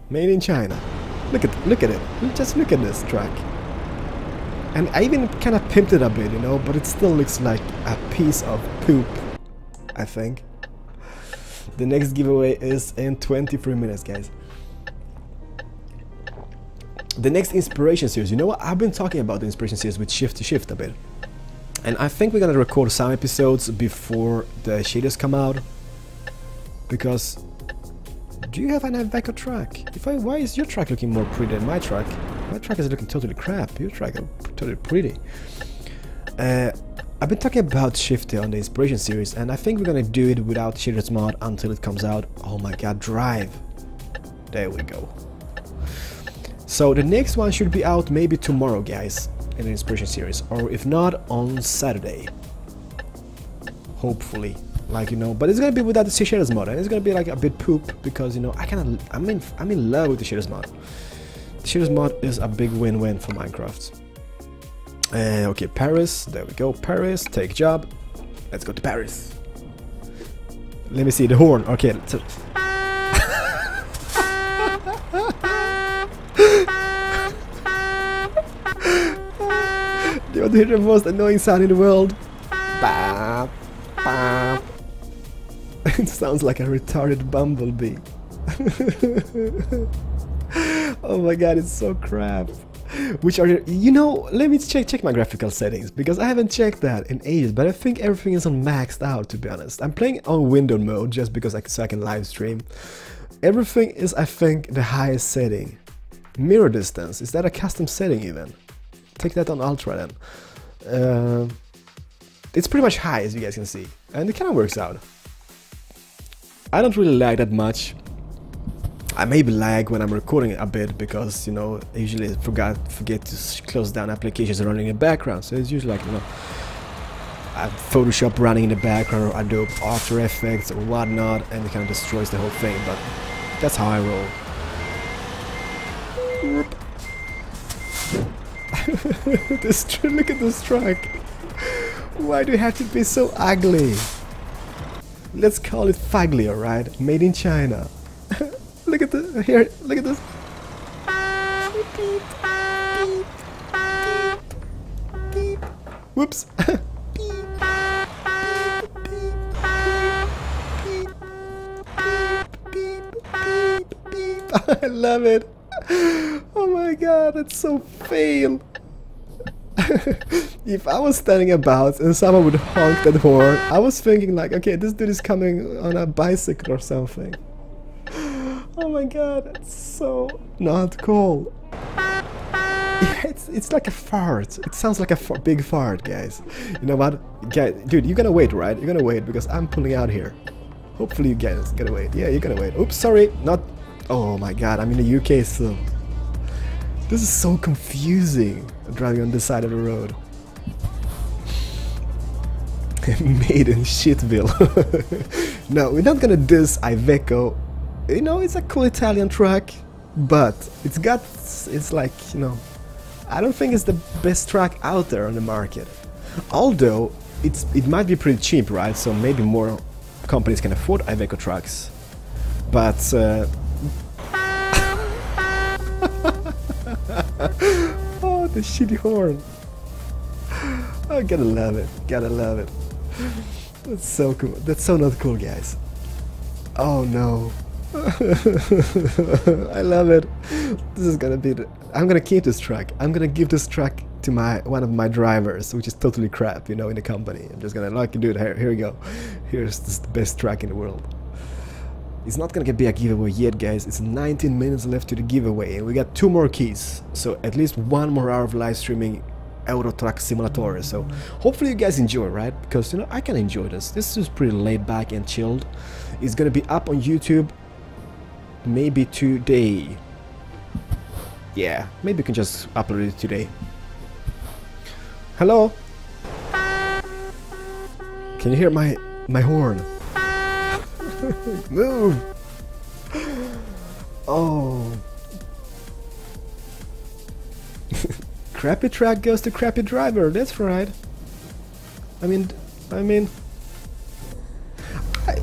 Made in China. Look at it. Just look at this track. And I even kind of pimped it a bit, you know, but it still looks like a piece of poop, I think. The next giveaway is in 23 minutes, guys. The next inspiration series, you know what? I've been talking about the inspiration series with Shift to Shift a bit. And I think we're gonna record some episodes before the shaders come out. Because... do you have an Iveco track? Why is your track looking more pretty than my track? My track is looking totally crap. Your track is totally pretty. I've been talking about Shifty on the inspiration series, and I think we're gonna do it without shaders mod until it comes out. Oh my god, drive! There we go. So the next one should be out maybe tomorrow, guys, in the inspiration series, or if not, on Saturday. Hopefully, like, you know, but it's gonna be without the shaders mod, and it's gonna be like a bit poop because, you know, I'm in love with the shaders mod. The shaders mod is a big win-win for Minecraft. Okay, Paris, there we go. Paris, take job. Let's go to Paris. Let me see the horn. Okay. Do you want to hear the most annoying sound in the world? Bah, bah. It sounds like a retarded bumblebee. Oh my god, it's so crap. Which are you know, let me check my graphical settings, because I haven't checked that in ages, but I think everything is on maxed out, to be honest. I'm playing on window mode just because so I can live stream. Everything is, I think, the highest setting. Mirror distance, is that a custom setting even? Take that on ultra then. It's pretty much high, as you guys can see, and it kind of works out. I don't really lag that much. I maybe lag when I'm recording a bit because, you know, I usually forget to close down applications running in the background. So it's usually like, you know, I have Photoshop running in the background, or Adobe After Effects or whatnot, and it kind of destroys the whole thing. But that's how I roll. Look at this track. Why do you have to be so ugly? Let's call it fugly, alright? Made in China. Look at this, here, look at this. Whoops. I love it. Oh my god, that's so fail. If I was standing about and someone would honk that horn, I was thinking like, okay, this dude is coming on a bicycle or something. Oh my god, that's so not cool. Yeah, it's like a fart. It sounds like a big fart, guys. You know what? Guys, dude, you're gonna wait, right? You're gonna wait because I'm pulling out here. Hopefully you guys gonna wait. Yeah, you're gonna wait. Oops, sorry. Not... oh my god, I'm in the UK still. This is so confusing, driving on this side of the road. Made in Shitville. No, we're not gonna diss Iveco. You know, it's a cool Italian track, but it's like, you know, I don't think it's the best track out there on the market. Although it might be pretty cheap, right? So maybe more companies can afford Iveco trucks. But oh, the shitty horn. I gotta love it. Gotta love it. That's so cool. That's so not cool, guys. Oh no. I love it. This is gonna be I'm gonna keep this track. I'm gonna give this track to one of my drivers, which is totally crap, you know, in the company. I'm just gonna like, dude, here we go. Here's the best track in the world. It's not gonna be a giveaway yet, guys. It's 19 minutes left to the giveaway, and we got 2 more keys. So at least 1 more hour of live streaming Euro Truck Simulator. So hopefully you guys enjoy, right? Because, you know, I can enjoy this. This is pretty laid back and chilled. It's gonna be up on YouTube maybe today. Yeah, maybe we can just upload it today. Hello? Can you hear my horn? Move! Oh. Crappy track goes to crappy driver, that's right. I mean,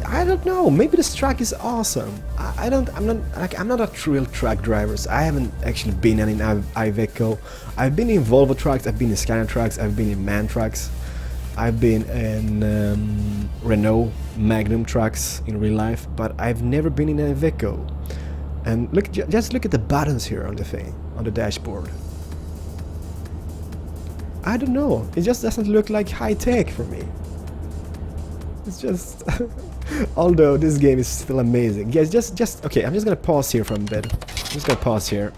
I don't know, maybe this track is awesome. I'm not a real truck driver. So I haven't actually been in Iveco. I've been in Volvo trucks, I've been in Scania trucks, I've been in MAN trucks, I've been in Renault Magnum trucks in real life, but I've never been in an Iveco. And look, just look at the buttons here on the thing, on the dashboard. I don't know, it just doesn't look like high tech for me. It's just, although this game is still amazing. Guys, just okay, I'm just gonna pause here for a bit. I'm just gonna pause here.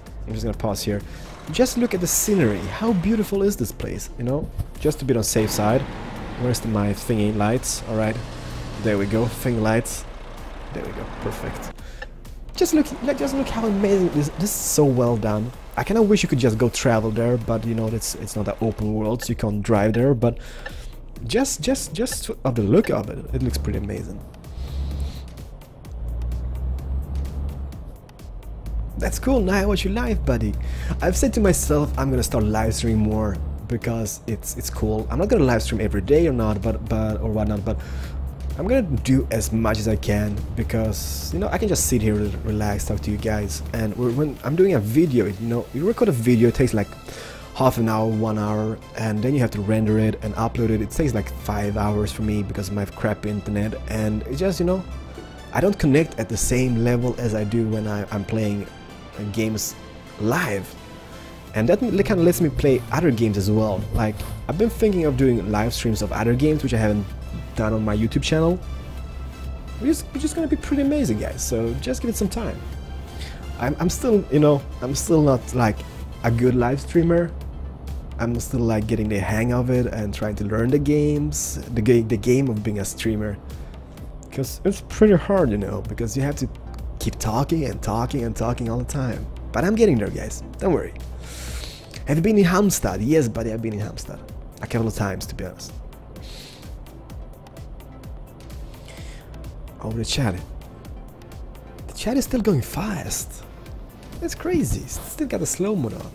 Just look at the scenery. How beautiful is this place, you know? Just a bit on safe side. Where's my thingy lights? Alright, there we go, thing lights. There we go, perfect. Just look how amazing this is so well done. I kinda wish you could just go travel there, but you know, it's not an open world, so you can't drive there, but just of the look of it, it looks pretty amazing. That's cool, now I watch you live, buddy. I've said to myself I'm gonna start live streaming more because it's cool. I'm not gonna live stream every day or not, but I'm gonna do as much as I can because, you know, I can just sit here, relax, talk to you guys. And when I'm doing a video, you know, you record a video, it takes like half an hour, 1 hour, and then you have to render it and upload it. It takes like 5 hours for me because of my crap internet, and it just, you know, I don't connect at the same level as I do when I'm playing games live. And that kind of lets me play other games as well. Like, I've been thinking of doing live streams of other games which I haven't done on my YouTube channel, which is gonna be pretty amazing, guys, so just give it some time. I'm still, you know, I'm still not like a good live streamer. I'm still like getting the hang of it and trying to learn the games, the game of being a streamer, because it's pretty hard, you know, because you have to keep talking and talking and talking all the time. But I'm getting there, guys, don't worry. Have you been in Halmstad? Yes, buddy, I've been in Halmstad a couple of times, to be honest. Oh, the chat is still going fast. It's crazy. It's still got a slow mode on.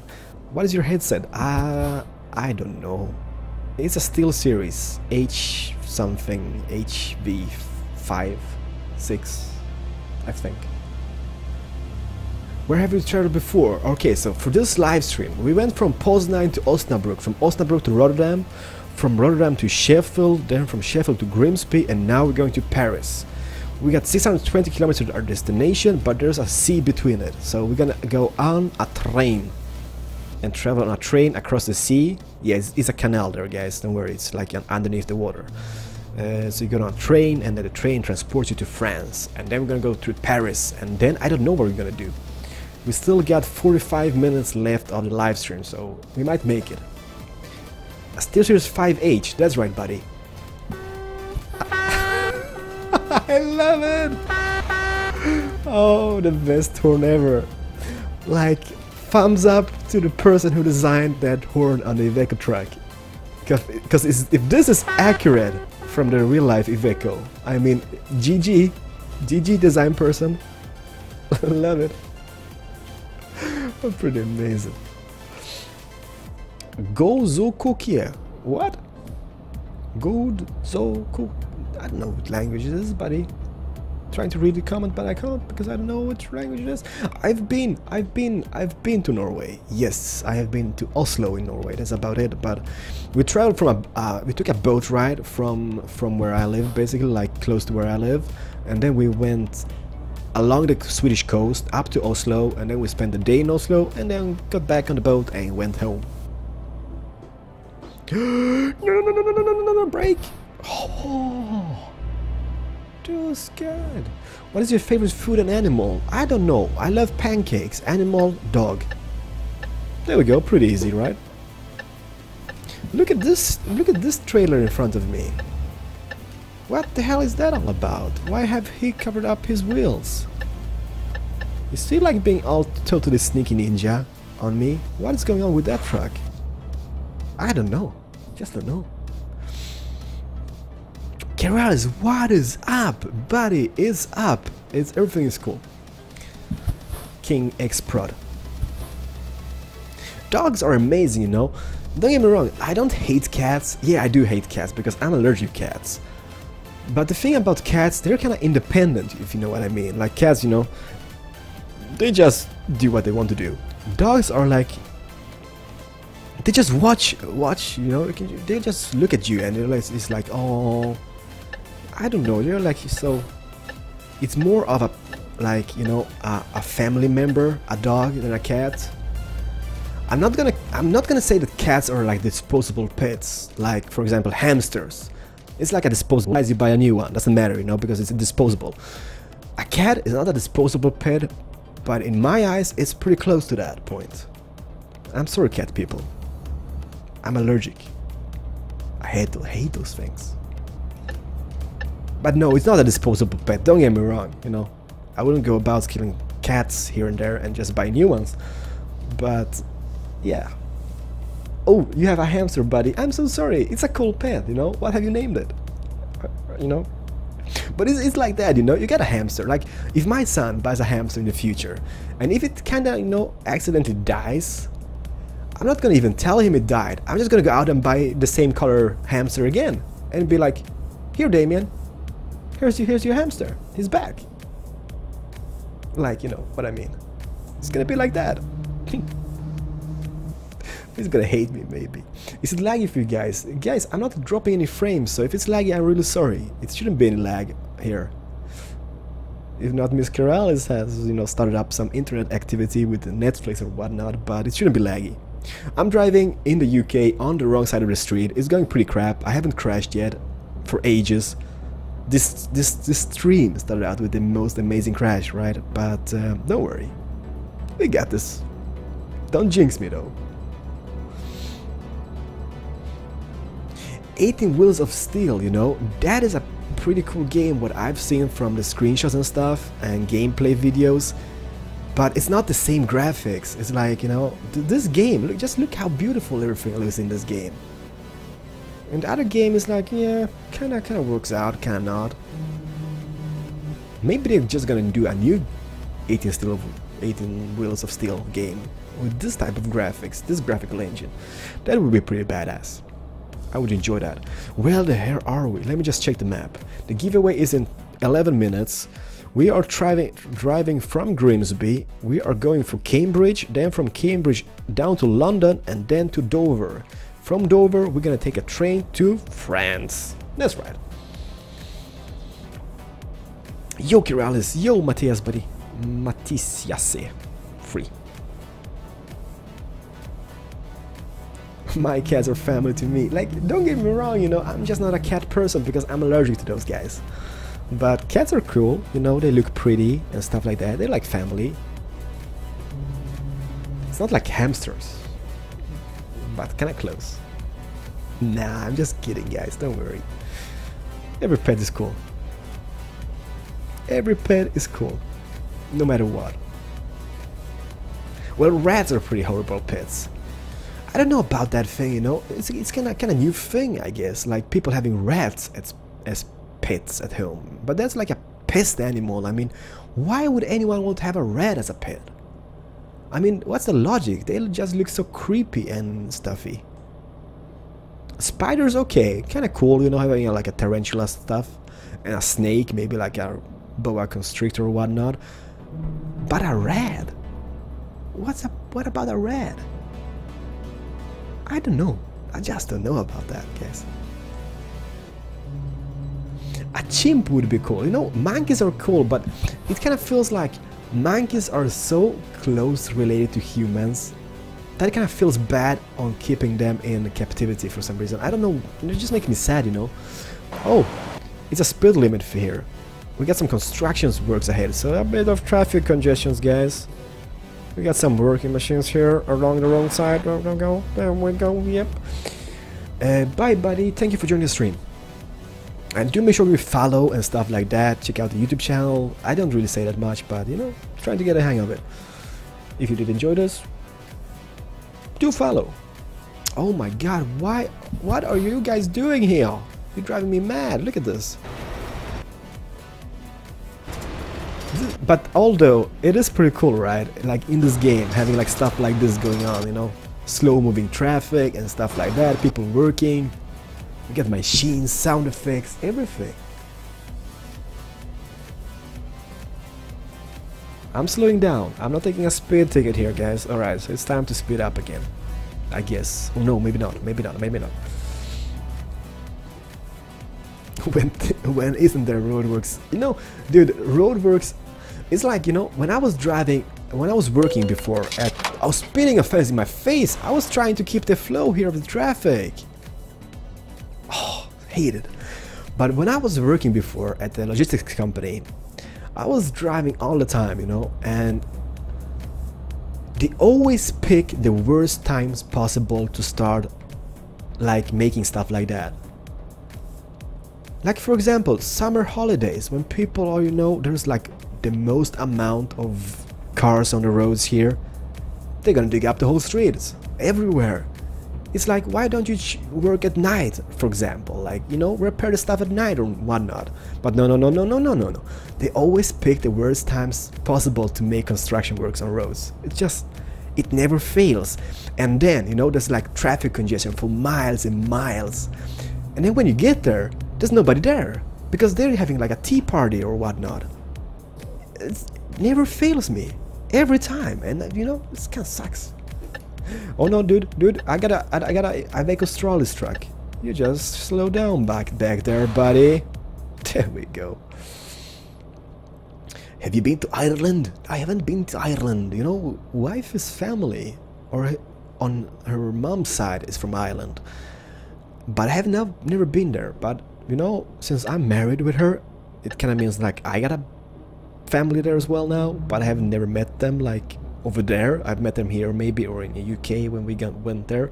What is your headset? I don't know. It's a Steel Series H something, HV5, 6, I think. Where have you traveled before? Okay, so for this live stream, we went from Poznan to Osnabrück, from Osnabrück to Rotterdam, from Rotterdam to Sheffield, then from Sheffield to Grimsby, and now we're going to Paris. We got 620 kilometers to our destination, but there's a sea between it. So we're gonna go on a train and travel on a train across the sea. Yeah, it's a canal there, guys, don't worry, it's like underneath the water. So you go on a train, and then the train transports you to France, and then we're gonna go to Paris, and then I don't know what we're gonna do. We still got 45 minutes left of the live stream, so we might make it. A SteelSeries 5H, that's right, buddy. I love it! Oh, the best horn ever. Like, thumbs up to the person who designed that horn on the Iveco truck. Because if this is accurate from the real life Iveco, I mean, GG design person. I love it. Pretty amazing. Gozokukie. What? Gozoku. I don't know what language it is, buddy. Trying to read the comment, but I can't because I don't know which language it is. I've been to Norway. Yes, I have been to Oslo in Norway. That's about it. But we traveled from we took a boat ride from where I live, basically, like close to where I live, and then we went along the Swedish coast up to Oslo, and then we spent the day in Oslo, and then got back on the boat and went home. No, break! Oh, that was good. What is your favorite food and animal? I don't know. I love pancakes. Animal, dog. There we go. Pretty easy, right? Look at this. Look at this trailer in front of me. What the hell is that all about? Why have he covered up his wheels? Is he like being all totally sneaky ninja on me? What is going on with that truck? I don't know. Just don't know. Keralis, what is up? Buddy, it's up. Everything is cool. King X Prod. Dogs are amazing, you know. Don't get me wrong, I don't hate cats. Yeah, I do hate cats because I'm allergic to cats. But the thing about cats, they're kind of independent, if you know what I mean. Like cats, you know, they just do what they want to do. Dogs are like, they just watch, you know, they just look at you and they're like, it's like, oh, I don't know, they're like, so, it's more of a, like, you know, a family member, a dog, than a cat. I'm not gonna say that cats are like disposable pets, like for example hamsters. It's like a disposable, as you buy a new one, doesn't matter, you know, because it's disposable. A cat is not a disposable pet, but in my eyes, it's pretty close to that point. I'm sorry, cat people. I'm allergic. I hate those things. But no, it's not a disposable pet, don't get me wrong, you know. I wouldn't go about killing cats here and there and just buy new ones. But yeah. Oh, you have a hamster, buddy. I'm so sorry. It's a cool pet, you know. What have you named it? You know? But it's like that, you know. You get a hamster. Like, if my son buys a hamster in the future, and if it kinda, you know, accidentally dies, I'm not gonna even tell him it died. I'm just gonna go out and buy the same color hamster again. And be like, here, Damien. Here's your hamster. He's back. Like, you know what I mean. It's gonna be like that. He's gonna hate me, maybe. Is it laggy for you guys? Guys, I'm not dropping any frames, so if it's laggy, I'm really sorry. It shouldn't be any lag here. If not, Miss Keralis has, you know, started up some internet activity with Netflix or whatnot, but it shouldn't be laggy. I'm driving in the UK on the wrong side of the street. It's going pretty crap. I haven't crashed yet for ages. This stream started out with the most amazing crash, right? But don't worry. We got this. Don't jinx me though. 18 Wheels of Steel, you know, that is a pretty cool game, what I've seen from the screenshots and stuff and gameplay videos, but it's not the same graphics. It's like, you know, this game, look, just look how beautiful everything looks in this game. And the other game is like, yeah, kinda works out, kinda not. Maybe they're just gonna do a new 18 Wheels of Steel game with this type of graphics, this graphical engine. That would be pretty badass. I would enjoy that. Well, the hell are we? Let me just check the map. The giveaway is in 11 minutes. We are driving from Grimsby. We are going for Cambridge, then from Cambridge down to London, and then to Dover. From Dover, we're gonna take a train to France. That's right. Yo, Keralis. Yo, Matthias, buddy. Matisse. Free. My cats are family to me. Like, don't get me wrong, you know, I'm just not a cat person because I'm allergic to those guys. But cats are cool, you know, they look pretty and stuff like that. They're like family. It's not like hamsters, but kinda close. Nah, I'm just kidding, guys, don't worry. Every pet is cool. Every pet is cool, no matter what. Well, rats are pretty horrible pets. I don't know about that thing, you know. It's kind of new thing, I guess. Like people having rats as pets at home. But that's like a pest animal. I mean, why would anyone want to have a rat as a pet? I mean, what's the logic? They just look so creepy and stuffy. Spiders, okay, kind of cool, you know, having like a tarantula stuff, and a snake, maybe like a boa constrictor or whatnot. But a rat? What about a rat? I don't know. I just don't know about that, guys. A chimp would be cool. You know, monkeys are cool, but it kind of feels like monkeys are so close related to humans that it kind of feels bad on keeping them in captivity for some reason. I don't know. It just makes me sad, you know. Oh, it's a speed limit here. We got some construction works ahead, so a bit of traffic congestions, guys. We got some working machines here along the wrong side. There we go, yep. Bye, buddy. Thank you for joining the stream. And do make sure you follow and stuff like that. Check out the YouTube channel. I don't really say that much, but, you know, trying to get a hang of it. If you did enjoy this, do follow. Oh my god, what are you guys doing here? You're driving me mad. Look at this. But although it is pretty cool, right? Like in this game, having like stuff like this going on, you know, slow moving traffic and stuff like that, people working, you get machines, sound effects, everything. I'm slowing down. I'm not taking a speed ticket here, guys. Alright, so it's time to speed up again. I guess. Oh no, maybe not. Maybe not. Maybe not. When isn't there roadworks? You know, dude, roadworks. It's like, you know, when I was working before, I was spinning a fence in my face. I was trying to keep the flow here of the traffic. Oh, hate it. But when I was working before at the logistics company, I was driving all the time, you know, and they always pick the worst times possible to start, like, making stuff like that. Like, for example, summer holidays, when people are, you know, there's like the most amount of cars on the roads here, they're gonna dig up the whole streets, everywhere. It's like, why don't you work at night, for example, like, you know, repair the stuff at night or whatnot. But no. They always pick the worst times possible to make construction works on roads. It never fails. And then, you know, there's like traffic congestion for miles and miles. And then when you get there, there's nobody there because they're having like a tea party or whatnot. It never fails me every time, and you know, this kind of sucks. Oh no, dude, I got a Keralis truck. You just slow down back there, buddy. There we go. Have you been to Ireland? I haven't been to Ireland. You know, wife's family, or on her mom's side, is from Ireland. But I have never been there. But you know, since I'm married with her, it kind of means like I got a family there as well now. But I have never met them like over there. I've met them here maybe, or in the UK when we went there.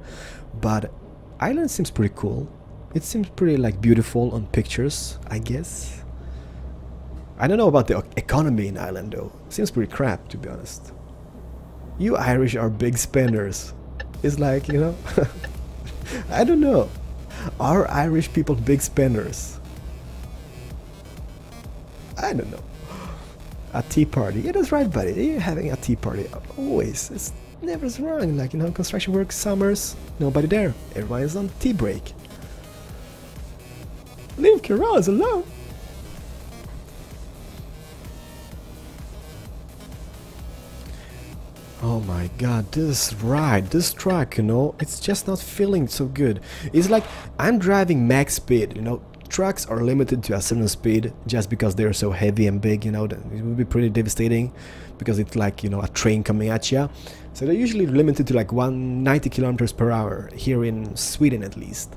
But Ireland seems pretty cool. It seems pretty like beautiful on pictures, I guess. I don't know about the economy in Ireland though. Seems pretty crap, to be honest. You Irish are big spenders. It's like, you know, I don't know. Are Irish people big spenders? I don't know. A tea party. Yeah, that's right, buddy. You're having a tea party. Always. It's never wrong. Like, you know, construction work, summers, nobody there. Everyone is on tea break. Leave Keralis alone. Oh my god, this ride, this track, you know, it's just not feeling so good. It's like I'm driving max speed, you know. Trucks are limited to a certain speed just because they're so heavy and big, you know. It would be pretty devastating because it's like, you know, a train coming at you. So they're usually limited to like 190 kilometers per hour, here in Sweden at least.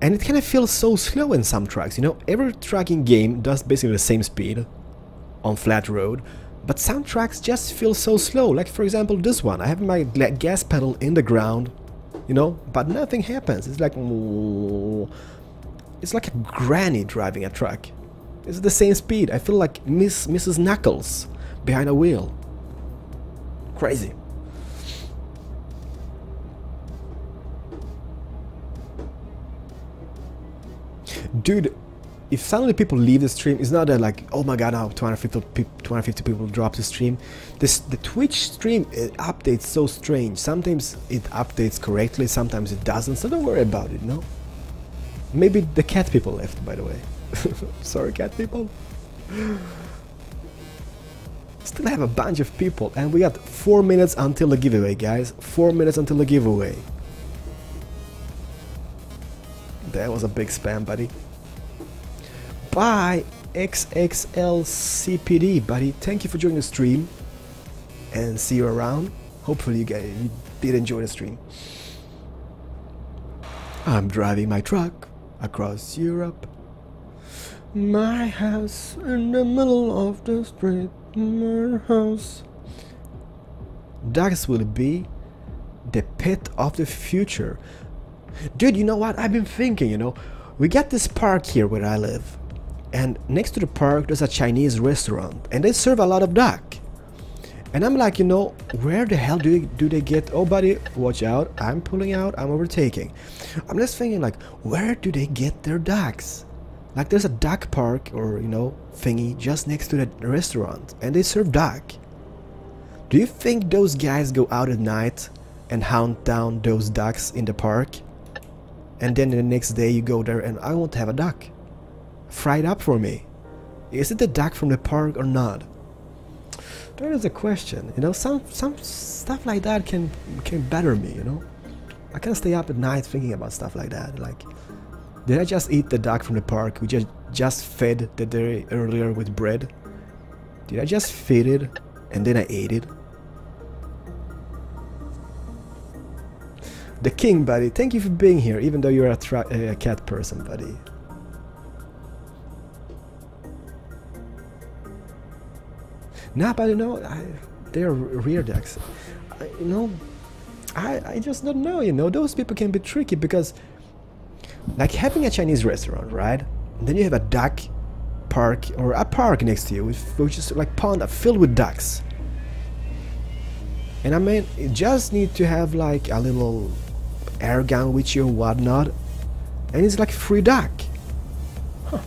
And it kind of feels so slow in some tracks, you know. Every tracking game does basically the same speed on flat road. But some tracks just feel so slow, like for example this one. I have my gas pedal in the ground, you know, but nothing happens. It's like a granny driving a truck. It's the same speed. I feel like Mrs. Knuckles behind a wheel. Crazy. Dude, if suddenly people leave the stream, it's not that like, oh my god, now 250 people drop the stream. The Twitch stream, it updates so strange. Sometimes it updates correctly, sometimes it doesn't, so don't worry about it, no? Maybe the cat people left, by the way. Sorry, cat people. Still have a bunch of people, and we got 4 minutes until the giveaway, guys. 4 minutes until the giveaway. That was a big spam, buddy. Bye, XXLCPD, buddy. Thank you for joining the stream, and see you around. Hopefully you did enjoy the stream. I'm driving my truck across Europe. My house in the middle of the street. My house. That will be the pet of the future. Dude, you know what? I've been thinking, you know, we got this park here where I live. And next to the park there's a Chinese restaurant, and they serve a lot of duck. And I'm like, you know, where the hell do they get... Oh buddy, watch out, I'm pulling out, I'm overtaking. I'm just thinking like, where do they get their ducks? Like there's a duck park or, you know, thingy just next to the restaurant, and they serve duck. Do you think those guys go out at night and hunt down those ducks in the park? And then the next day you go there and I want to have a duck fried up for me. Is it the duck from the park or not? That is a question. You know, some stuff like that can better me. You know, I can stay up at night thinking about stuff like that. Like, did I just eat the duck from the park? We just fed the day earlier with bread. Did I just feed it and then I ate it? The king, buddy. Thank you for being here, even though you're a cat person, buddy. Nah, but you know, they're rear ducks. You know, I just don't know. You know, those people can be tricky because, like, having a Chinese restaurant, right? And then you have a duck park or a park next to you, which is like pond filled with ducks. And I mean, you just need to have like a little air gun with you or whatnot, and it's like free duck. Huh.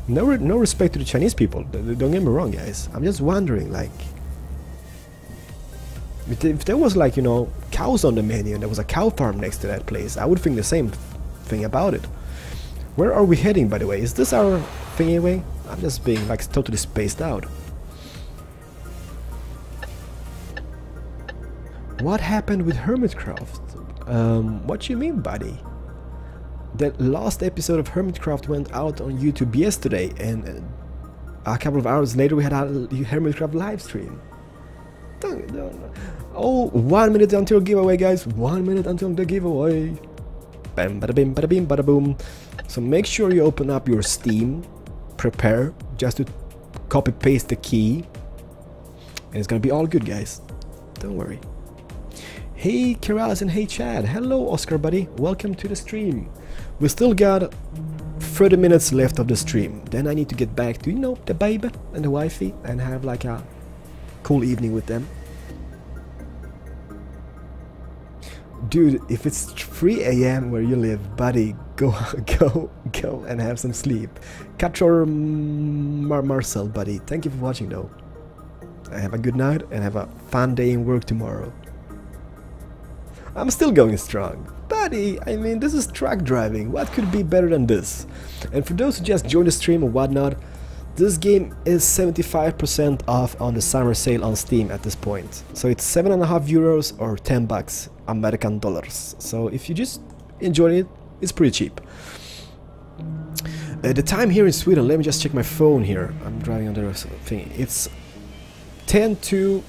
No respect to the Chinese people. Don't get me wrong, guys. I'm just wondering, like, if there was, like, you know, cows on the menu and there was a cow farm next to that place, I would think the same thing about it. Where are we heading, by the way? Is this our thing anyway? I'm just being like totally spaced out. What happened with Hermitcraft? What you mean, buddy? That last episode of Hermitcraft went out on YouTube yesterday, and a couple of hours later we had a Hermitcraft live stream. Oh, 1 minute until giveaway, guys. 1 minute until the giveaway. Bam, bada bim, bada bim, bada boom. So make sure you open up your Steam, prepare just to copy paste the key, and it's gonna be all good, guys. Don't worry. Hey Keralis and hey Chad, hello Oscar buddy, welcome to the stream. We still got 30 minutes left of the stream, then I need to get back to, you know, the baby and the wifey and have like a cool evening with them. Dude, if it's 3 AM where you live, buddy, go and have some sleep. Capture Marcel, buddy, thank you for watching though. Have a good night and have a fun day in work tomorrow. I'm still going strong. Buddy, I mean, this is truck driving. What could be better than this? And for those who just joined the stream or whatnot, this game is 75% off on the summer sale on Steam at this point. So it's €7.50 or $10 American dollars. So if you just enjoy it, it's pretty cheap. The time here in Sweden, let me just check my phone here. I'm driving on the thing. It's 10 to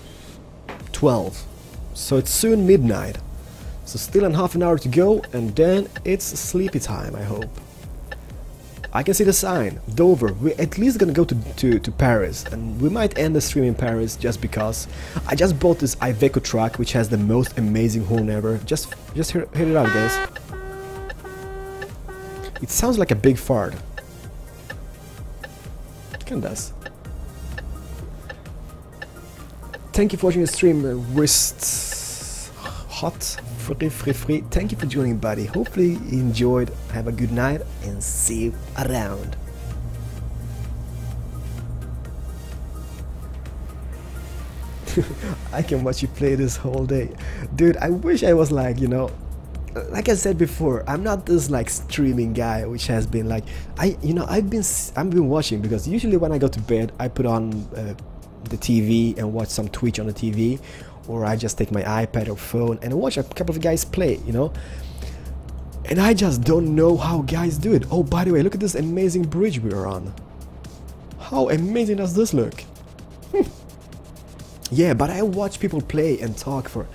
12. So it's soon midnight. So still in half an hour to go, and then it's sleepy time, I hope. I can see the sign, Dover. We're at least gonna go to Paris, and we might end the stream in Paris just because I just bought this Iveco truck, which has the most amazing horn ever. Just hear it out, guys. It sounds like a big fart. It kinda does. Thank you for watching the stream, wrists hot. Free. Thank you for joining, buddy. Hopefully you enjoyed. Have a good night and see you around. I can watch you play this whole day. Dude, I wish I was like, you know, like I said before, I'm not this like streaming guy which has been like, I've been watching, because usually when I go to bed I put on the TV and watch some Twitch on the TV, or I just take my iPad or phone and watch a couple of guys play, you know. And I just don't know how guys do it. Oh, by the way, look at this amazing bridge we are on. How amazing does this look? Yeah, but I watch people play and talk for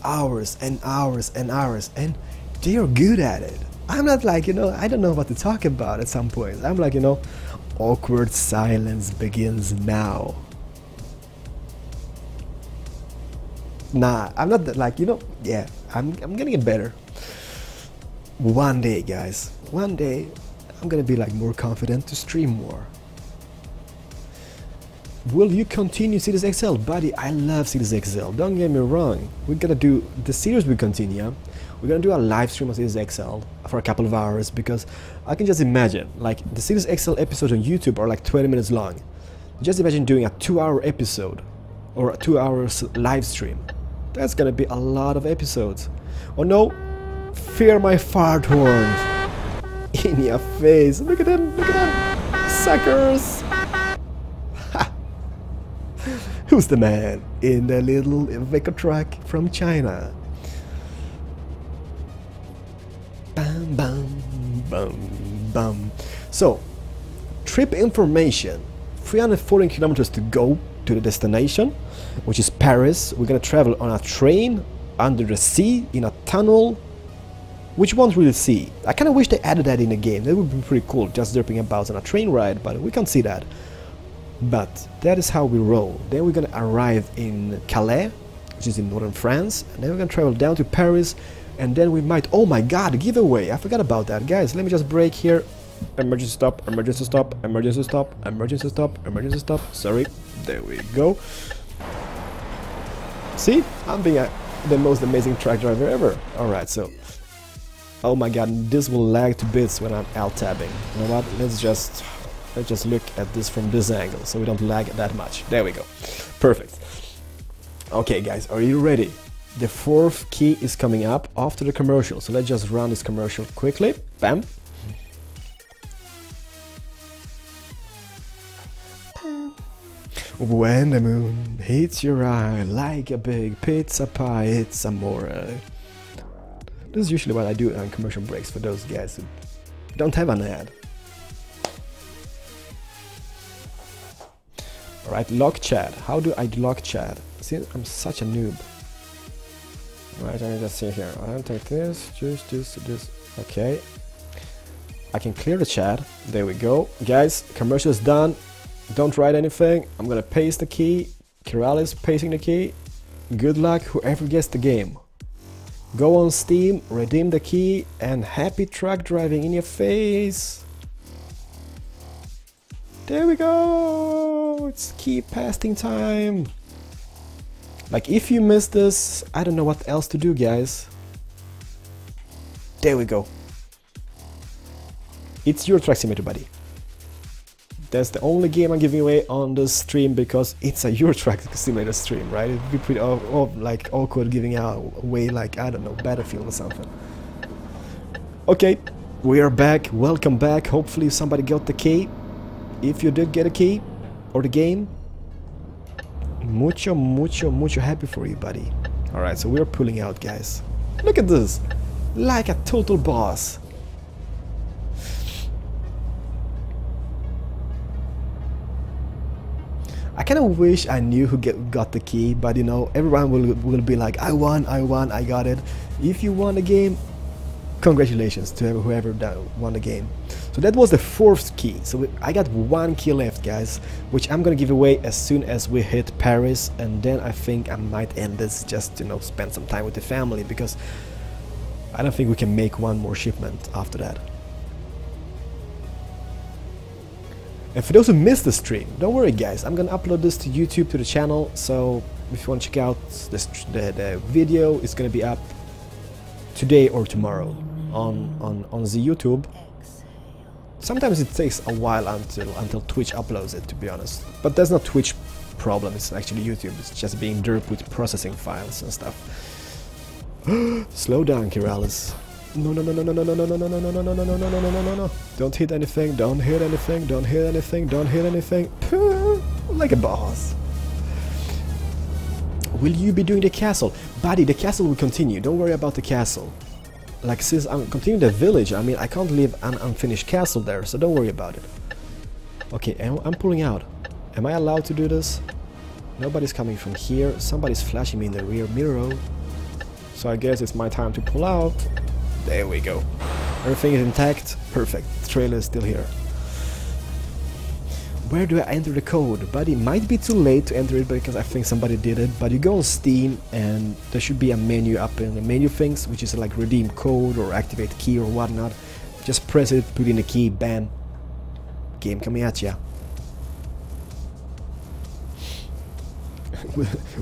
hours and hours and hours, and they are good at it. I'm not like, you know, I don't know what to talk about at some point. I'm like, you know, awkward silence begins now. Nah, I'm not that, like, you know, yeah, I'm gonna get better. One day, guys, one day, I'm gonna be like more confident to stream more. Will you continue Cities XL? Buddy, I love Cities XL, don't get me wrong. We're gonna do, the series will continue. We're gonna do a live stream of Cities XL for a couple of hours, because I can just imagine, like, the Cities XL episodes on YouTube are like 20 minutes long. Just imagine doing a 2-hour episode, or a 2 hours live stream. That's gonna be a lot of episodes. Oh no! Fear my fart horns! In your face! Look at them! Look at them! Suckers! Who's the man in the little Iveco truck from China? Bam, bam, bam, bam. So, trip information. 314 kilometers to go to the destination, which is Paris. We're gonna travel on a train, under the sea, in a tunnel, which you won't really see. I kinda wish they added that in the game. That would be pretty cool, just derping about on a train ride, but we can't see that. But that is how we roll. Then we're gonna arrive in Calais, which is in northern France, and then we're gonna travel down to Paris, and then we might... Oh my god, a giveaway! I forgot about that. Guys, let me just break here. Emergency stop, emergency stop, emergency stop, emergency stop, emergency stop. Sorry, there we go. See? I'm being the most amazing truck driver ever. Alright, so... Oh my god, this will lag to bits when I'm alt-tabbing. You know what? Let's just look at this from this angle, so we don't lag that much. There we go. Perfect. Okay guys, are you ready? The fourth key is coming up after the commercial, so let's just run this commercial quickly. Bam. When the moon hits your eye like a big pizza pie, it's amore. This is usually what I do on commercial breaks for those guys who don't have an ad. Alright, lock chat. How do I lock chat? See, I'm such a noob. Right, let me just see here. I'll take this, just this. Okay. I can clear the chat. There we go. Guys, commercial is done. Don't write anything. I'm gonna paste the key. Keralis pasting the key. Good luck, whoever gets the game. Go on Steam, redeem the key, and happy truck driving in your face. There we go. It's key pasting time. Like, if you missed this, I don't know what else to do, guys. There we go. It's your Truck Simulator, buddy. That's the only game I'm giving away on the stream because it's a Euro Truck Simulator stream, right? It'd be pretty like awkward giving away, like, I don't know, Battlefield or something. Okay, we are back. Welcome back. Hopefully somebody got the key. If you did get a key or the game, mucho happy for you, buddy. Alright, so we're pulling out, guys. Look at this. Like a total boss. I kind of wish I knew who got the key, but you know, everyone will be like, I won, I got it. If you won the game, congratulations to whoever won the game. So that was the fourth key. So I got one key left, guys, which I'm gonna give away as soon as we hit Paris, and then I think I might end this just, you know, spend some time with the family, because I don't think we can make one more shipment after that. And for those who missed the stream, don't worry guys, I'm gonna upload this to YouTube, to the channel, so if you want to check out the video, it's gonna be up today or tomorrow on the YouTube. Sometimes it takes a while until Twitch uploads it, to be honest. But that's not Twitch problem, it's actually YouTube, it's just being derp with processing files and stuff. Slow down, Keralis. No. Don't hit anything, don't hit anything, don't hit anything, don't hit anything. Like a boss. Will you be doing the castle? Buddy, the castle will continue, don't worry about the castle. Like, since I'm continuing the village, I mean, I can't leave an unfinished castle there, so don't worry about it. Okay, I'm pulling out. Am I allowed to do this? Nobody's coming from here, somebody's flashing me in the rear mirror. So I guess it's my time to pull out. There we go. Everything is intact. Perfect. The trailer is still here. Where do I enter the code? But it might be too late to enter it because I think somebody did it. But you go on Steam and there should be a menu up in the menu things, which is like redeem code or activate key or whatnot. Just press it, put in the key, bam. Game coming at ya.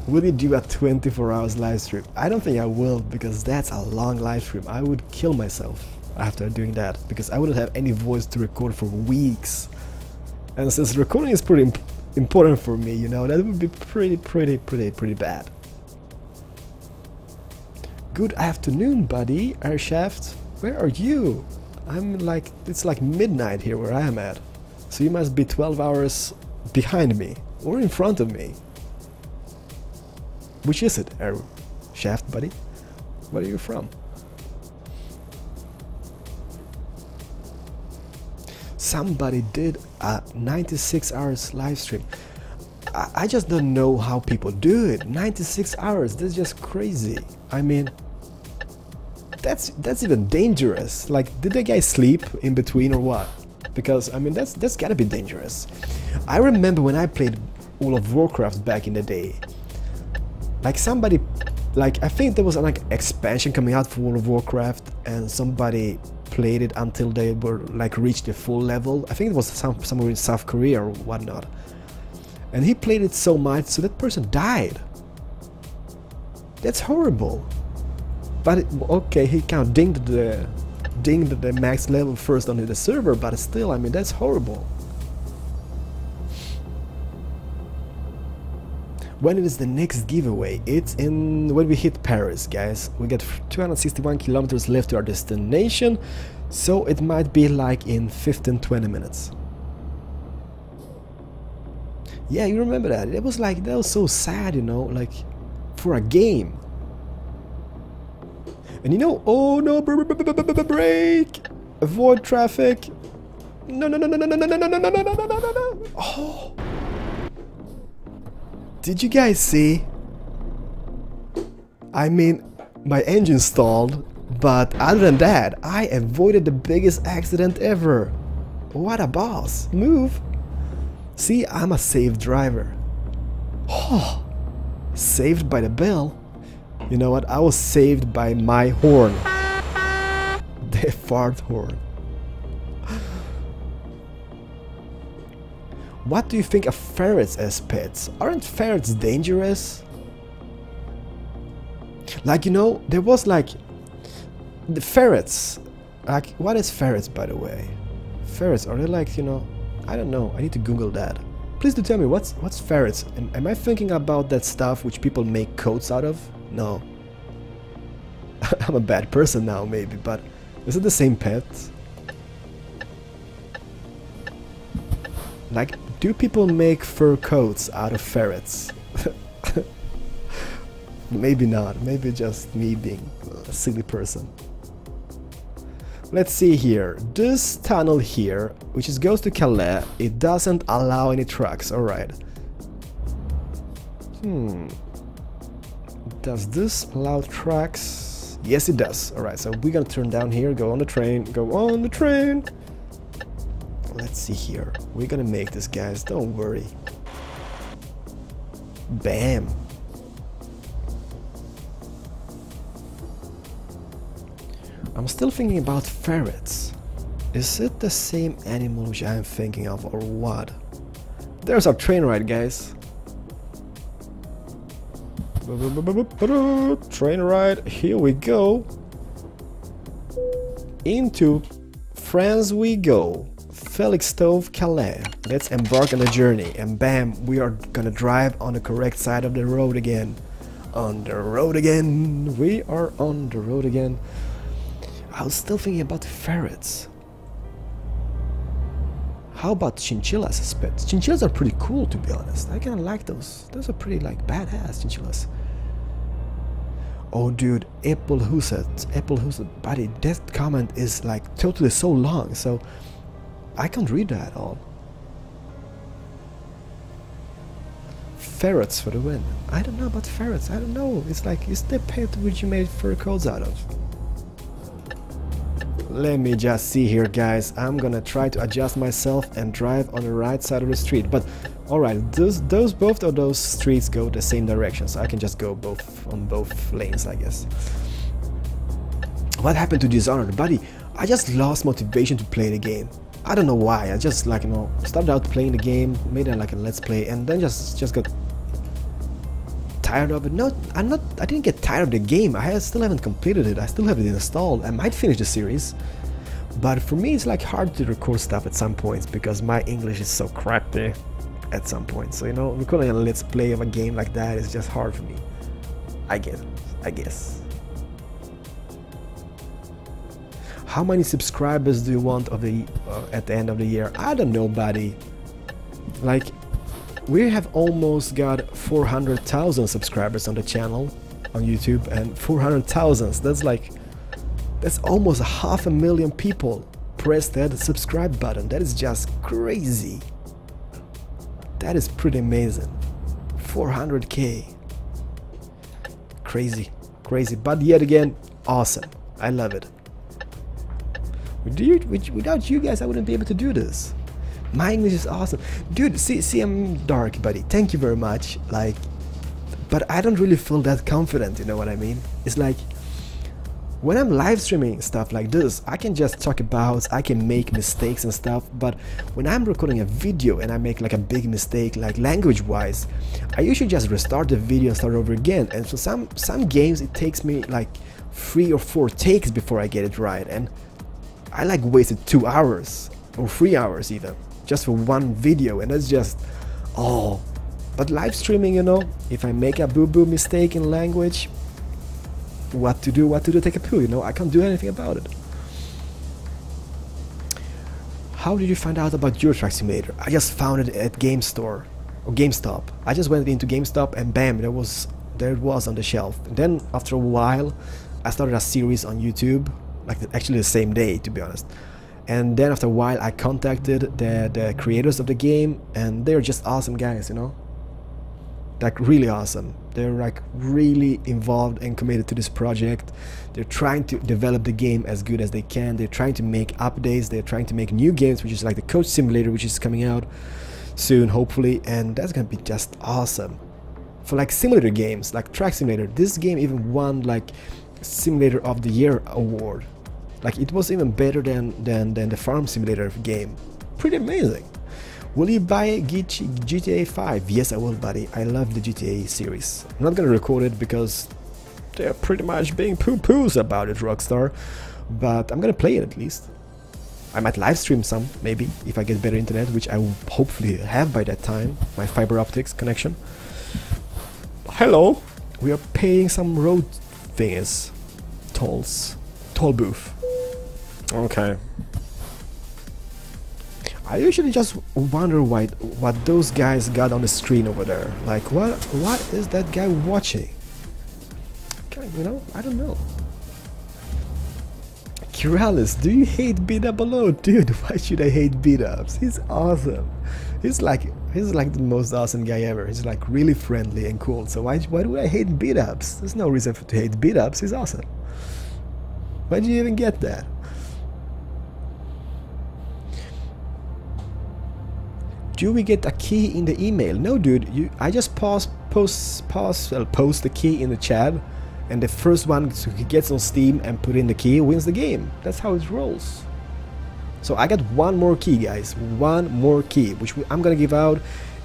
Will you do a 24 hours live stream? I don't think I will, because that's a long live stream. I would kill myself after doing that, because I wouldn't have any voice to record for weeks. And since recording is pretty important for me, you know, that would be pretty bad. Good afternoon, buddy. Airshaft, where are you? I'm like, it's like midnight here where I am at. So you must be 12 hours behind me, or in front of me. Which is it, Arrow? Shaft, buddy? Where are you from? Somebody did a 96 hours live stream. I just don't know how people do it. 96 hours, that's just crazy. I mean, that's even dangerous. Like, did the guy sleep in between or what? Because I mean, that's gotta be dangerous. I remember when I played World of Warcraft back in the day. Like somebody, like I think there was an like expansion coming out for World of Warcraft, and somebody played it until they were like reached the full level. I think it was somewhere in South Korea or whatnot. And he played it so much, so that person died. That's horrible. But okay, he kind of dinged the max level first on the server, but still, I mean, that's horrible. When is the next giveaway? It's in when we hit Paris, guys. We got 261 kilometers left to our destination, so it might be like in 15-20 minutes. Yeah, you remember that? It was like, that was so sad, you know, like for a game. And you know, oh no, brake! Avoid traffic! No, no, no, no, no, no, no, no, no, no, no, no, no, no, no! Oh! Did you guys see? I mean, my engine stalled, but other than that, I avoided the biggest accident ever. What a boss! Move! See, I'm a safe driver. Oh! Saved by the bell. You know what? I was saved by my horn. The fart horn. What do you think of ferrets as pets? Aren't ferrets dangerous? Like, you know, there was like the ferrets. Like, what is ferrets, by the way? Ferrets, are they like, you know, I don't know. I need to Google that. Please do tell me, what's ferrets? Am I thinking about that stuff which people make coats out of? No. I'm a bad person now, maybe, but is it the same pet? Like, do people make fur coats out of ferrets? Maybe not. Maybe just me being a silly person. Let's see here. This tunnel here, which goes to Calais, it doesn't allow any trucks. Alright. Does this allow trucks? Yes, it does. Alright, so we're gonna turn down here, go on the train, go on the train. Let's see here. We're gonna make this, guys. Don't worry. Bam. I'm still thinking about ferrets. Is it the same animal which I'm thinking of, or what? There's our train ride, guys. Train ride, here we go. Into France we go. Felixstowe, Calais. Let's embark on the journey, and bam, we are gonna drive on the correct side of the road again. On the road again. We are on the road again. I was still thinking about the ferrets. How about chinchillas as pets? Chinchillas are pretty cool, to be honest. I kinda like those. Those are pretty like badass chinchillas. Oh dude, Applehuset, buddy, that comment is like totally so long, so I can't read that all. Ferrets for the win. I don't know about ferrets, I don't know. It's like, is the pet which you made fur coats out of? Let me just see here, guys. I'm gonna try to adjust myself and drive on the right side of the street. But alright, both of those streets go the same direction, so I can just go on both lanes, I guess. What happened to Dishonored? Buddy, I just lost motivation to play the game. I don't know why. I just, like, you know, started out playing the game, made it like a let's play, and then just got tired of it. No, I didn't get tired of the game. I still haven't completed it. I still have it installed. I might finish the series, but for me it's like hard to record stuff at some points because my English is so crappy at some point. So, you know, recording a let's play of a game like that is just hard for me. I guess. How many subscribers do you want at the end of the year? I don't know, buddy. Like, we have almost got 400,000 subscribers on the channel on YouTube, and 400,000, that's almost 500,000 people press that subscribe button. That is just crazy. That is pretty amazing. 400k. Crazy, crazy, but yet again, awesome. I love it. Without you guys, I wouldn't be able to do this. My English is awesome. Dude, see, I'm dark, buddy. Thank you very much. Like, but I don't really feel that confident, you know what I mean? It's like, when I'm live streaming stuff like this, I can just talk about, I can make mistakes and stuff, but when I'm recording a video and I make like a big mistake, like language wise, I usually just restart the video and start over again. And for some games it takes me like 3 or 4 takes before I get it right, and I like wasted 2 hours or 3 hours even just for one video, and that's just, oh. But live streaming, you know, if I make a boo-boo mistake in language, what to do, take a poo, you know, I can't do anything about it. How did you find out about Euro Truck Simulator? I just found it at GameStop. I just went into GameStop and bam, there it was on the shelf. And then after a while, I started a series on YouTube, like actually the same day, to be honest. And then after a while, I contacted the creators of the game, and they're just awesome guys, you know, like really awesome. They're like really involved and committed to this project. They're trying to develop the game as good as they can. They're trying to make updates. They're trying to make new games, which is like the Coach Simulator, which is coming out soon, hopefully, and that's gonna be just awesome. For like simulator games, like Track Simulator, this game even won like Simulator of the Year award. Like it was even better than the Farm Simulator game. Pretty amazing. Will you buy GTA 5? Yes, I will, buddy. I love the GTA series. I'm not gonna record it because they're pretty much being poo-poos about it, Rockstar. But I'm gonna play it at least. I might live stream some, maybe, if I get better internet, which I will hopefully have by that time. My fiber optics connection. Hello! We are paying some road thingies. Tolls. Toll booth. Okay. I usually just wonder what those guys got on the screen over there. Like, what is that guy watching? You know, I don't know. Keralis, do you hate beat-up-a-load? Dude, why should I hate beat-ups? He's awesome. He's like the most awesome guy ever. He's like really friendly and cool. So why do I hate beat-ups? There's no reason to hate beat-ups. He's awesome. Why did you even get that? Do we get a key in the email? No, dude. I just post the key in the chat, and the first one who gets on Steam and put in the key wins the game. That's how it rolls. So I got one more key, guys. One more key, which I'm gonna give out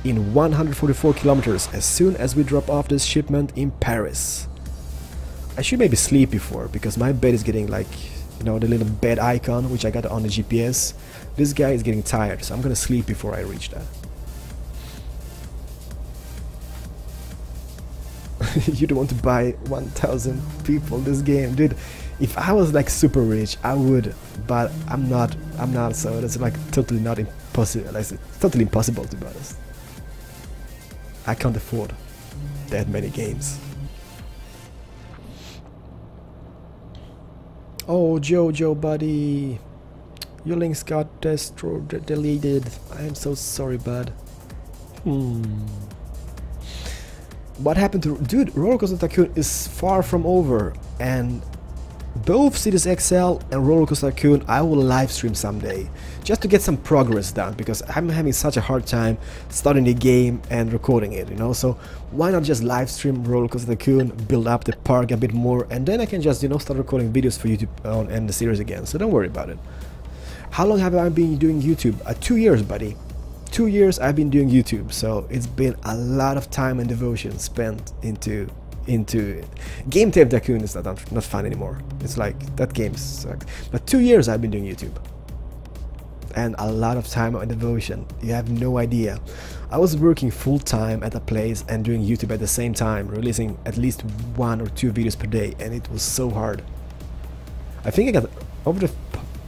in 144 kilometers as soon as we drop off this shipment in Paris. I should maybe sleep before, because my bed is getting like, you know, the little bed icon which I got on the GPS. This guy is getting tired, so I'm gonna sleep before I reach that. You don't want to buy 1,000 people this game, dude. If I was like super rich, I would, but I'm not. So that's like totally not impossible. It's totally impossible, to be honest. I can't afford that many games. Oh, Jojo, buddy. Your links got deleted. I am so sorry, bud. What happened to... Dude, Rollercoaster Tycoon is far from over. And both Cities XL and Rollercoaster Tycoon I will live stream someday. Just to get some progress done. Because I'm having such a hard time starting the game and recording it, you know. So why not just live stream Rollercoaster Tycoon, build up the park a bit more. And then I can just, you know, start recording videos for YouTube and the series again. So don't worry about it. How long have I been doing YouTube? 2 years, buddy. 2 years I've been doing YouTube, so it's been a lot of time and devotion spent into Game Tape Tycoon. Is not fun anymore. It's like that game sucks. But 2 years I've been doing YouTube, and a lot of time and devotion. You have no idea. I was working full time at a place and doing YouTube at the same time, releasing at least 1 or 2 videos per day, and it was so hard. I think I got over the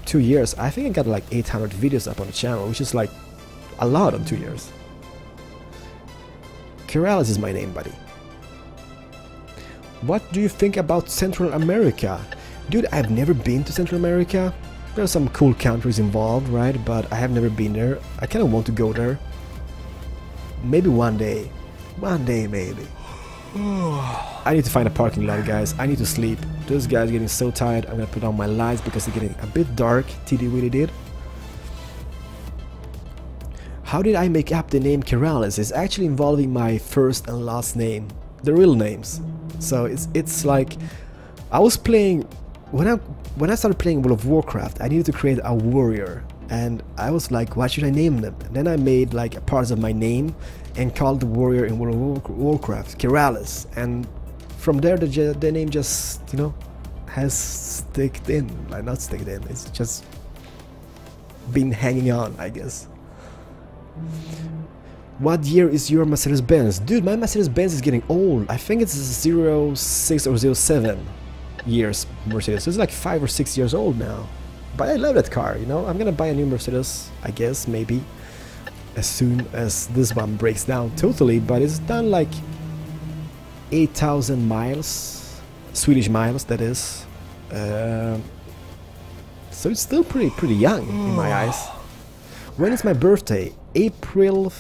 2 years. I think I got like 800 videos up on the channel, which is like a lot on 2 years. Keralis is my name, buddy. What do you think about Central America? Dude, I've never been to Central America. There are some cool countries involved, right? But I have never been there. I kind of want to go there. Maybe one day. One day, maybe. I need to find a parking lot, guys. I need to sleep. This guy's getting so tired. I'm gonna put on my lights because it's getting a bit dark. TD really did. How did I make up the name Keralis? It's actually involving my first and last name, the real names. So it's like I was playing when I started playing World of Warcraft. I needed to create a warrior, and I was like, what should I name them? And then I made like a part of my name and called the warrior in World of Warcraft Keralis, and from there the name just, you know, has sticked in, like not sticked in. It's just been hanging on, I guess. What year is your Mercedes-Benz? Dude, my Mercedes-Benz is getting old. I think it's 06 or 07 years Mercedes. So it's like 5 or 6 years old now. But I love that car, you know. I'm gonna buy a new Mercedes, I guess, maybe as soon as this one breaks down totally. But it's done like 8,000 miles, Swedish miles, that is. So it's still pretty young in my eyes. When is my birthday? April,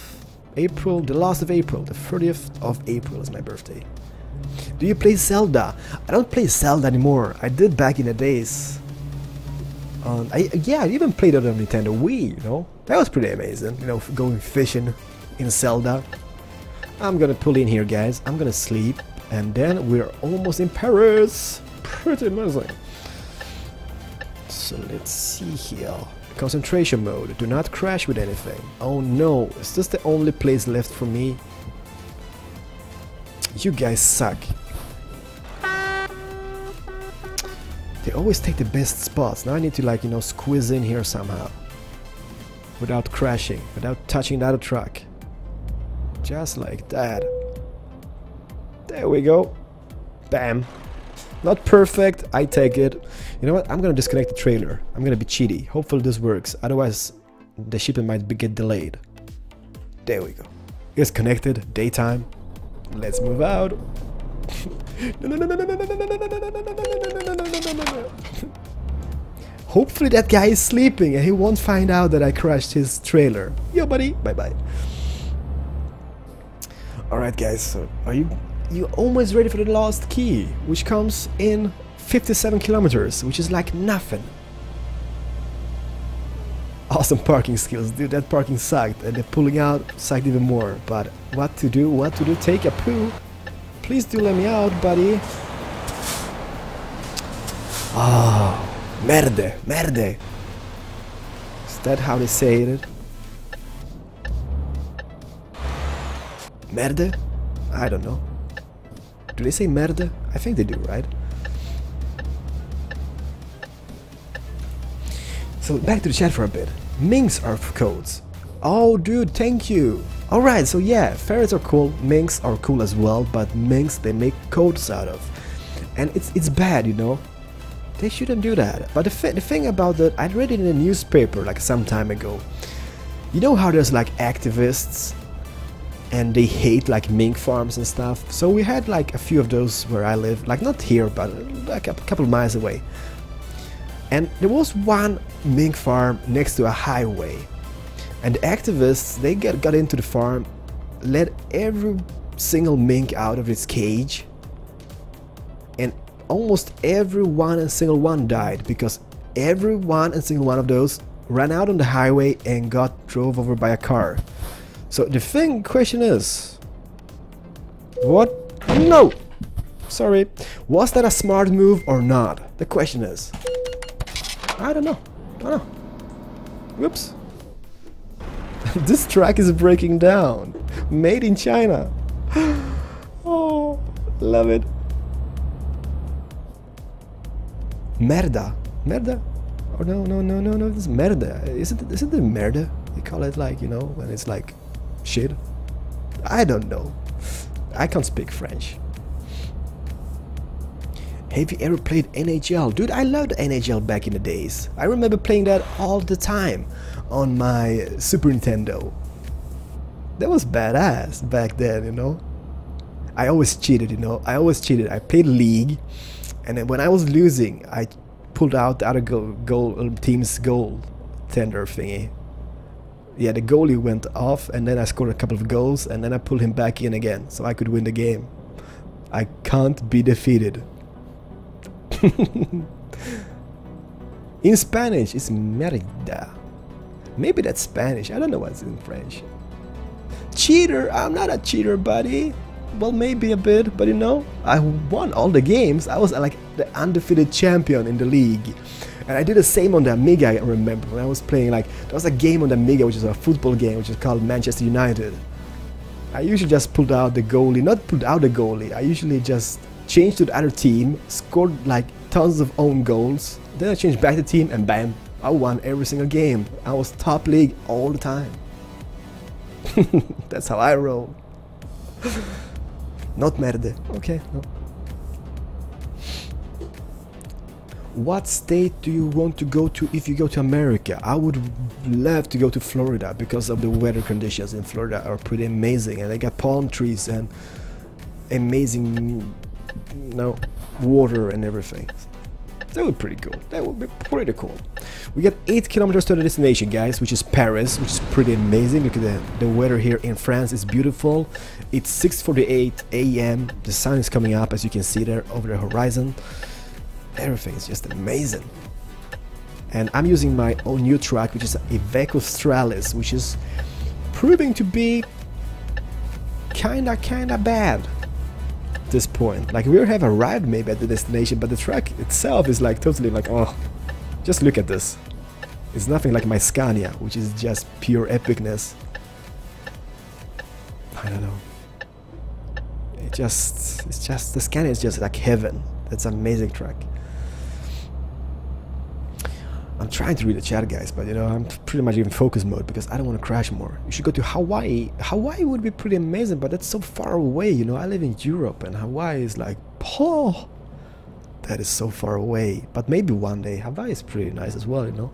the last of April, the 30th of April is my birthday. Do you play Zelda? I don't play Zelda anymore. I did back in the days. Yeah, I even played it on Nintendo Wii, you know. That was pretty amazing, you know, going fishing in Zelda. I'm gonna pull in here, guys. I'm gonna sleep, and then we're almost in Paris. Pretty amazing. So let's see here. Concentration mode. Do not crash with anything. Oh no, is this the only place left for me? You guys suck. They always take the best spots. Now I need to, like, you know, squeeze in here somehow. Without crashing, without touching the other truck. Just like that. There we go. Bam. Not perfect, I take it. You know what? I'm gonna disconnect the trailer. I'm gonna be cheaty. Hopefully this works. Otherwise, the shipment might get delayed. There we go. It's connected. Daytime. Let's move out. Hopefully that guy is sleeping and he won't find out that I crashed his trailer. Yo, buddy. Bye bye. Alright, guys. So are you almost ready for the last key, which comes in 57 kilometers, which is like nothing. Awesome parking skills, dude. That parking sucked, and the pulling out sucked even more. But what to do? What to do? Take a poo. Please do let me out, buddy. Oh, merde, merde. Is that how they say it? Merde? I don't know. Do they say merde? I think they do, right? So back to the chat for a bit. Minks are codes. Oh, dude, thank you. Alright, so yeah, ferrets are cool, minks are cool as well, but minks they make codes out of. And it's bad, you know. They shouldn't do that. But the thing about that, I read it in a newspaper like some time ago. You know how there's like activists and they hate like mink farms and stuff. So we had like a few of those where I live, like not here, but like a couple of miles away. And there was one mink farm next to a highway. And the activists, they got into the farm, let every single mink out of its cage. And almost every single one died, because every single one of those ran out on the highway and got drove over by a car. So the question is, what? No! Sorry. Was that a smart move or not? The question is. I don't know. Whoops. This track is breaking down. Made in China. Oh, love it. Merda. Merda? Oh, no. This is merda. Isn't it merda? They call it, like, you know, when it's like shit. I don't know. I can't speak French. Have you ever played NHL? Dude, I loved NHL back in the days. I remember playing that all the time on my Super Nintendo. That was badass back then, you know. I always cheated, you know. I always cheated. I played League, and then when I was losing, I pulled out the other team's goal tender thingy. Yeah, the goalie went off, and then I scored a couple of goals, and then I pulled him back in again, so I could win the game. I can't be defeated. In Spanish, it's merda. Maybe that's Spanish. I don't know what's in French. Cheater? I'm not a cheater, buddy. Well, maybe a bit, but you know, I won all the games. I was like the undefeated champion in the league. And I did the same on the Amiga, I remember, when I was playing, like, there was a game on the Amiga, which is a football game, which is called Manchester United. I usually just pulled out the goalie, not pulled out the goalie, I usually just changed to the other team, scored like tons of own goals, then I changed back the team, and bam, I won every single game. I was top league all the time. That's how I roll. Not merde. Okay, no. What state do you want to go to if you go to America? I would love to go to Florida because of the weather conditions in Florida are pretty amazing, and they got palm trees and amazing, you know, water and everything. That would be pretty cool. That would be pretty cool. We got 8 kilometers to the destination, guys, which is Paris, which is pretty amazing. Look at the weather here in France is beautiful. It's 6:48 a.m. The sun is coming up, as you can see there over the horizon. Everything is just amazing. And I'm using my own new truck, which is a Iveco Stralis, which is proving to be kinda bad at this point. Like, we have arrived maybe at the destination, but the truck itself is like totally like, oh, just look at this. It's nothing like my Scania, which is just pure epicness. I don't know. It's just the Scania is just like heaven. That's an amazing truck. I'm trying to read the chat, guys, but you know, I'm pretty much in focus mode because I don't want to crash more. You should go to Hawaii. Hawaii would be pretty amazing, but that's so far away, you know. I live in Europe, and Hawaii is like, oh, that is so far away. But maybe one day. Hawaii is pretty nice as well, you know.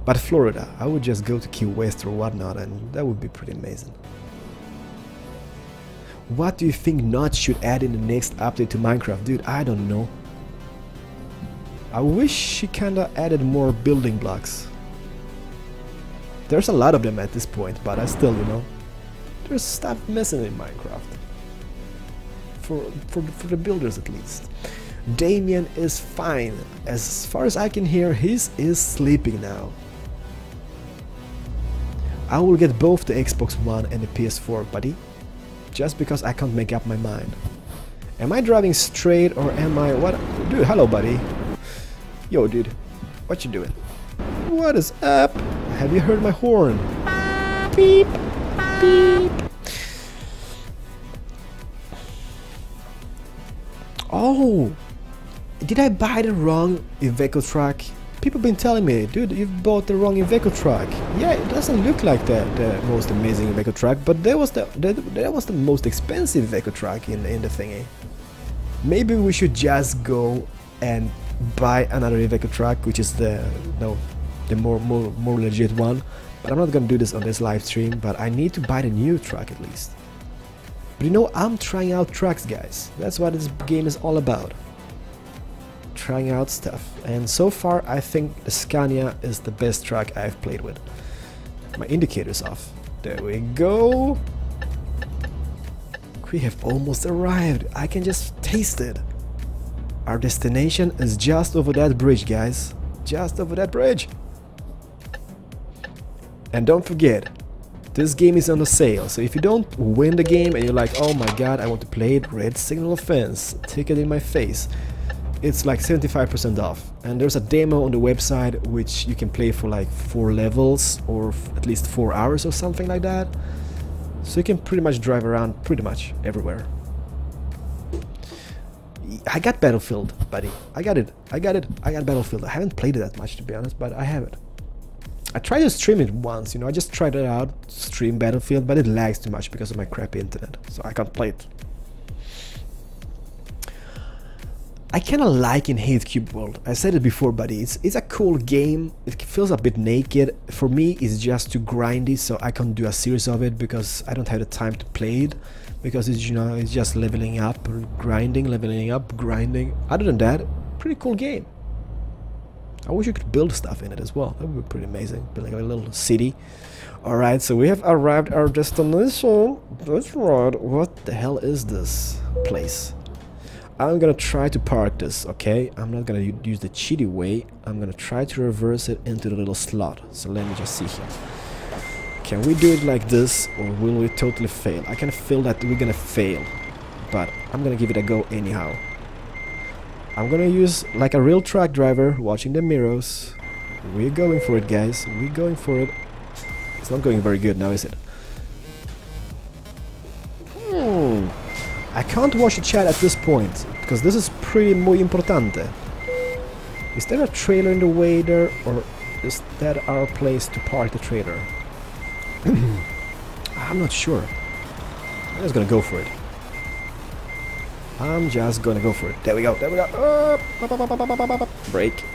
But Florida, I would just go to Key West or whatnot, and that would be pretty amazing. What do you think Notch should add in the next update to Minecraft? Dude, I don't know. I wish she kinda added more building blocks. There's a lot of them at this point, but I still, you know, there's stuff missing in Minecraft. For the builders at least. Damien is fine. As far as I can hear, he is sleeping now. I will get both the Xbox One and the PS4, buddy. Just because I can't make up my mind. Am I driving straight or am I... What? Dude, hello, buddy. Yo, dude. What you doing? What is up? Have you heard my horn? Beep. Beep. Oh! Did I buy the wrong Iveco truck? People been telling me, dude, you've bought the wrong Iveco truck. Yeah, it doesn't look like the most amazing Iveco truck, but that was the most expensive Iveco truck in the thingy. Maybe we should just go and buy another Iveco truck, which is the more legit one. But I'm not gonna do this on this live stream. But I need to buy the new truck at least. But you know, I'm trying out trucks, guys. That's what this game is all about. Trying out stuff, and so far I think the Scania is the best truck I've played with. My indicator's off. There we go. We have almost arrived. I can just taste it. Our destination is just over that bridge, guys. Just over that bridge. And don't forget, this game is on a sale, so if you don't win the game and you're like, oh my god, I want to play it, red signal offense, ticket in my face, it's like 75% off. And there's a demo on the website which you can play for like 4 levels or at least 4 hours or something like that. So you can pretty much drive around pretty much everywhere. I got Battlefield, buddy. I got Battlefield. I haven't played it that much, to be honest, but I have it. I tried to stream it once, you know, I just tried it out, stream Battlefield, but it lags too much because of my crappy internet, so I can't play it. I kind of like and hate Cube World. I said it before, but it's a cool game. It feels a bit naked. For me, it's just too grindy, so I can't do a series of it because I don't have the time to play it. Because it's, you know, it's just leveling up, grinding, leveling up, grinding. Other than that, pretty cool game. I wish you could build stuff in it as well. That would be pretty amazing. Building a little city. Alright, so we have arrived at our destination. That's right. What the hell is this place? I'm gonna try to park this, okay? I'm not gonna use the cheaty way. I'm gonna try to reverse it into the little slot. So let me just see here. Can we do it like this, or will we totally fail? I kind of feel that we're gonna fail, but I'm gonna give it a go anyhow. I'm gonna use like a real truck driver, watching the mirrors. We're going for it, guys. We're going for it. It's not going very good now, is it? I can't watch the chat at this point, because this is pretty muy importante. Is there a trailer in the way there, or is that our place to park the trailer? I'm not sure. I'm just gonna go for it. I'm just gonna go for it. There we go, there we go. Break.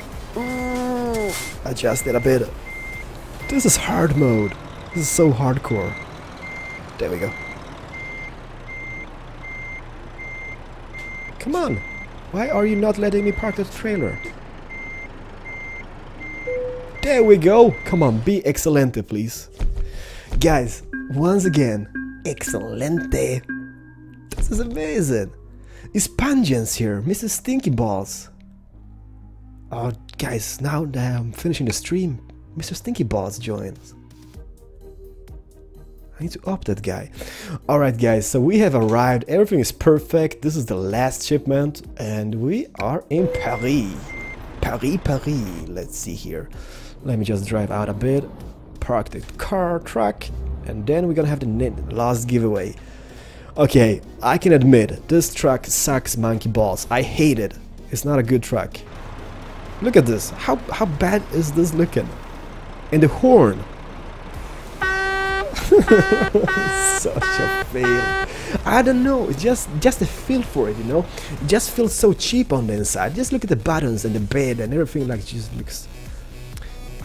Adjust it a bit. This is hard mode. This is so hardcore. There we go. Come on! Why are you not letting me park the trailer? There we go! Come on, be excelente, please. Guys, once again, excelente. This is amazing. It's Pungence here, Mr. Stinky Balls. Oh, guys, now that I'm finishing the stream, Mr. Stinky Balls joins. I need to up that guy. Alright guys, so we have arrived, everything is perfect, this is the last shipment, and we are in Paris. Paris. Let's see here. Let me just drive out a bit, park the truck, and then we're gonna have the last giveaway. Okay, I can admit, this truck sucks monkey balls. I hate it. It's not a good truck. Look at this. How bad is this looking? And the horn. Such a fail. I don't know, it's just a feel for it, you know. It just feels so cheap on the inside. Just look at the buttons and the bed and everything, like, just looks,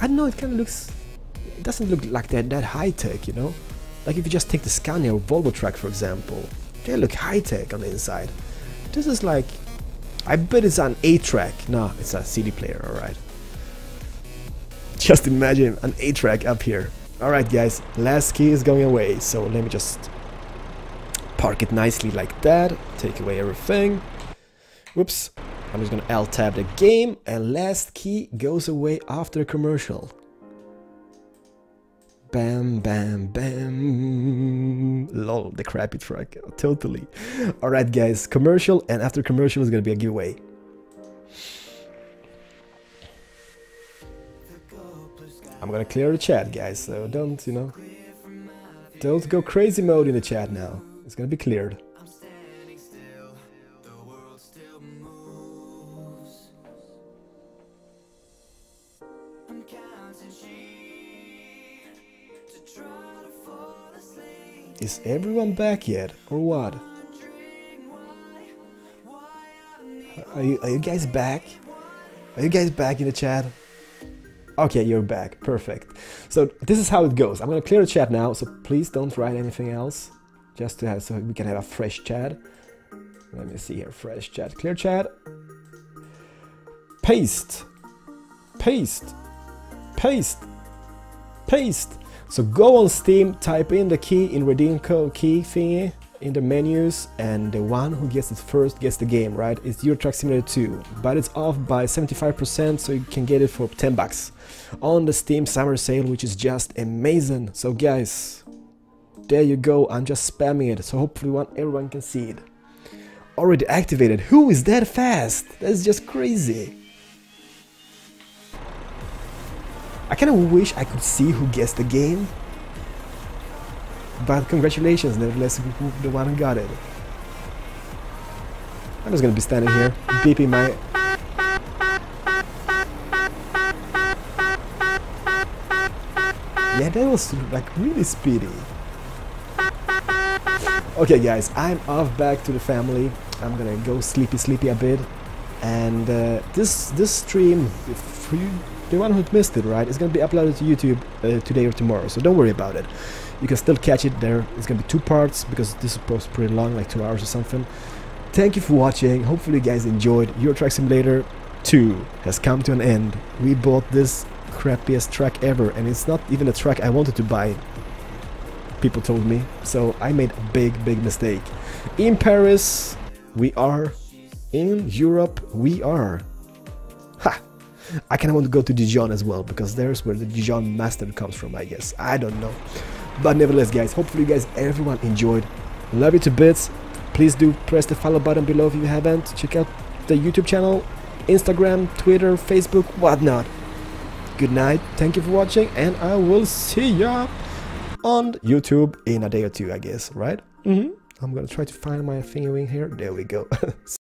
I don't know, it kind of looks, it doesn't look like that high tech, you know. Like if you just take the Scania or Volvo truck, for example, they look high tech on the inside. This is like, I bet it's an A-track. No, it's a CD player. Alright, just imagine an A-track up here. Alright guys, last key is going away, so let me just park it nicely like that, take away everything. Whoops, I'm just gonna L-tab the game, and last key goes away after commercial. Bam, bam, bam. Lol, the crappy truck, totally. Alright guys, commercial, and after commercial is gonna be a giveaway. I'm gonna clear the chat, guys, so don't, you know, don't go crazy mode in the chat now. It's gonna be cleared. Is everyone back yet, or what? Are you guys back? Are you guys back in the chat? Okay, you're back. Perfect. So this is how it goes. I'm gonna clear the chat now, so please don't write anything else, just to have, so we can have a fresh chat. Let me see here. Fresh chat. Clear chat. Paste. Paste. Paste. Paste. So go on Steam, type in the key in redeem code key thingy in the menus, and the one who gets it first gets the game, right? It's Euro Truck Simulator 2, but it's off by 75%, so you can get it for 10 bucks on the Steam summer sale, which is just amazing. So guys, there you go. I'm just spamming it, so hopefully everyone can see it. Already activated. Who is that fast? That's just crazy. I kind of wish I could see who gets the game, but congratulations, nevertheless, the one who got it. I'm just gonna be standing here, beeping my... Yeah, that was like really speedy. Okay guys, I'm off back to the family. I'm gonna go sleepy a bit. And this stream, for you, the one who missed it, right, is gonna be uploaded to YouTube today or tomorrow, so don't worry about it. You can still catch it there. It's gonna be 2 parts because this is supposed to be pretty long, like 2 hours or something. Thank you for watching. Hopefully you guys enjoyed. Euro Truck Simulator 2 has come to an end. We bought this crappiest truck ever, and it's not even a truck I wanted to buy, people told me, so I made a big mistake. In Paris we are, in Europe we are. Ha! I kinda want to go to Dijon as well, because there's where the Dijon mustard comes from, I guess. I don't know. But nevertheless, guys, hopefully you guys, everyone enjoyed. Love you to bits. Please do press the follow button below if you haven't. Check out the YouTube channel, Instagram, Twitter, Facebook, whatnot. Good night, thank you for watching, and I will see ya on YouTube in a day or 2, I guess, right? I'm gonna try to find my fingerwing here. There we go.